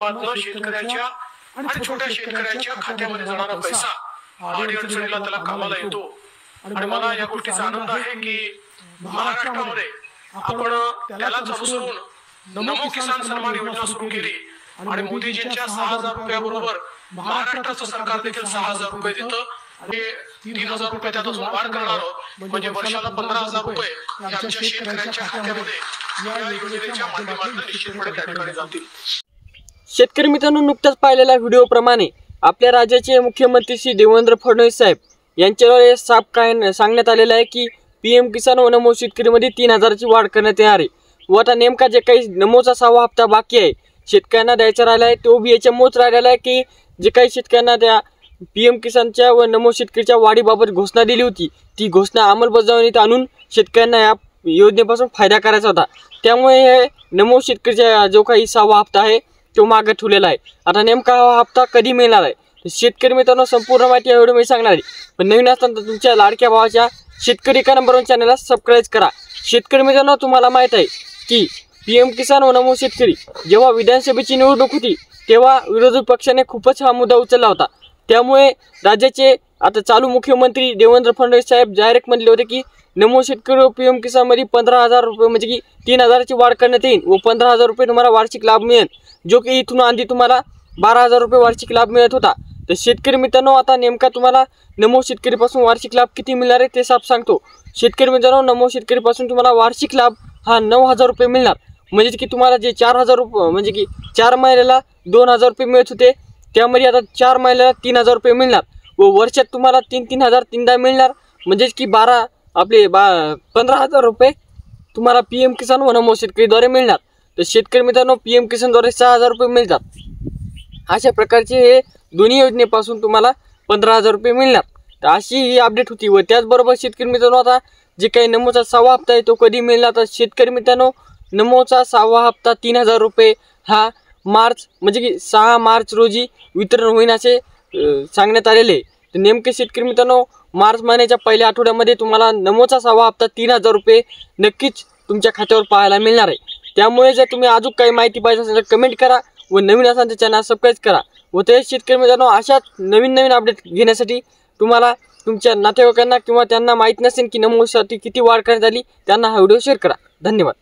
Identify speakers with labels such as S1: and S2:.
S1: शेतकऱ्याच्या आणि छोट्या शेतकऱ्याच्या खात्यामध्ये जाणारा पैसा अडीअडचणीला त्याला कामाला येतो। आणि मला या गोष्टीचा आनंद आहे की महाराष्ट्रामध्ये आपण त्यालाच अनुसरून नमो किसान सन्मान योजना सुरू केली आणि मोदीजींच्या 6000 रुपयाबरोबर महाराष्ट्राचं सरकार देखील 6000 रुपये देतं आणि 3000 रुपये त्यात अजून वाढ करणार आहोत, म्हणजे वर्षाला 15000 रुपये आमच्या शेतकऱ्यांच्या खात्यामध्ये या योजनेच्या माध्यमातून निश्चितपणे त्या ठिकाणी जातील।
S2: शेतकरी मित्रांनो, नुकताच पाहिलेल्या व्हिडिओप्रमाणे आपल्या राज्याचे मुख्यमंत्री श्री देवेंद्र फडणवीस साहेब यांच्यावर साफ काय सांगण्यात आलेलं आहे की पीएम किसान व नमो शेतकरीमध्ये 3000ची वाढ करण्यात येणार आहे। व आता नेमका जे काही नमोचा 6वा हप्ता बाकी आहे शेतकऱ्यांना द्यायचा राहिला आहे तो बी याच्यामुळेच राहिलेला आहे की जे काही शेतकऱ्यांना त्या पीएम किसानच्या व नमो शेतकरीच्या वाढीबाबत घोषणा दिली होती ती घोषणा अंमलबजावणीत आणून शेतकऱ्यांना या योजनेपासून फायदा करायचा होता। त्यामुळे हे नमो शेतकरीचा जो काही 6वा हप्ता आहे तो मागे ठेवलेला आहे। आता नेमका हा हप्ता कधी मिळणार आहे शेतकरी मित्रांनो संपूर्ण माहिती या व्हिडिओमध्ये सांगणार आहे। पण नवीन असताना तुमच्या लाडक्या भावाच्या शेतकरी का नंबर 1 चॅनलला सबस्क्राइब करा। शेतकरी मित्रांनो, तुम्हाला माहित आहे की पीएम किसान व नमो शेतकरी जेव्हा विधानसभेची निवडणूक होती तेव्हा विरोधी पक्षाने खूपच हा मुद्दा उचलला होता। त्यामुळे राज्याचे आता चालू मुख्यमंत्री देवेंद्र फडणवीस साहेब डायरेक्ट म्हणले होते की नमो शेतकरी व पीएम किसान मध्ये 15000 रुपये म्हणजे की 3000ची वाढ करण्यात येईल व 15000 रुपये तुम्हाला वार्षिक लाभ मिळेल, जो की इथून आधी तुम्हाला 12000 रुपये वार्षिक लाभ मिळत होता। तर शेतकरी मित्रांनो, आता नेमका तुम्हाला नमो शेतकरीपासून वार्षिक लाभ किती मिळणार आहे ते साफ सांगतो। शेतकरी मित्रांनो, नमो शेतकरीपासून तुम्हाला वार्षिक लाभ हा 9000 रुपये मिळणार, म्हणजे की तुम्हाला जे 4000 रुपये म्हणजे की 4 महिन्याला 2000 रुपये मिळत होते त्यामध्ये आता 4 महिन्याला 3000 रुपये मिळणार व वर्षात तुम्हाला 3000 तीनदा मिळणार, म्हणजेच की 15,000 रुपये तुम्हाला पीएम किसान व नमो शेतकरीद्वारे मिळणार। तर शेतकरी मित्रांनो, पीएम किसानद्वारे 6000 रुपये मिळतात। अशा प्रकारचे हे दोन्ही योजनेपासून तुम्हाला 15000 रुपये मिळणार। तर अशी ही अपडेट होती व त्याचबरोबर शेतकरी मित्रांनो, आता जे काही नमोचा 6वा हप्ता आहे तो कधी मिळणार तर शेतकरी मित्रांनो, नमोचा 6वा हप्ता 3000 रुपये हा मार्च म्हणजे की 6 मार्च रोजी वितरण होईल असे सांगण्यात आलेले आहे। तर नेमके शेतकरी मित्रांनो, मार्च महिन्याच्या पहिल्या आठवड्यामध्ये तुम्हाला नमोचा 6वा हप्ता 3000 रुपये नक्कीच तुमच्या खात्यावर पाहायला मिळणार आहे। त्यामुळे जर तुम्ही अजून काही माहिती पाहिजे असेल तर कमेंट करा व नवीन असाल तर चॅनल सबस्क्राइब करा व ते शेतकरी मित्रांनो, अशा नवीन अपडेट घेण्यासाठी तुम्हाला तुमच्या नातेवाईकांना किंवा त्यांना माहीत नसेल की नमोसाठी किती वाढ करण्यात आली त्यांना हा व्हिडिओ शेअर करा। धन्यवाद।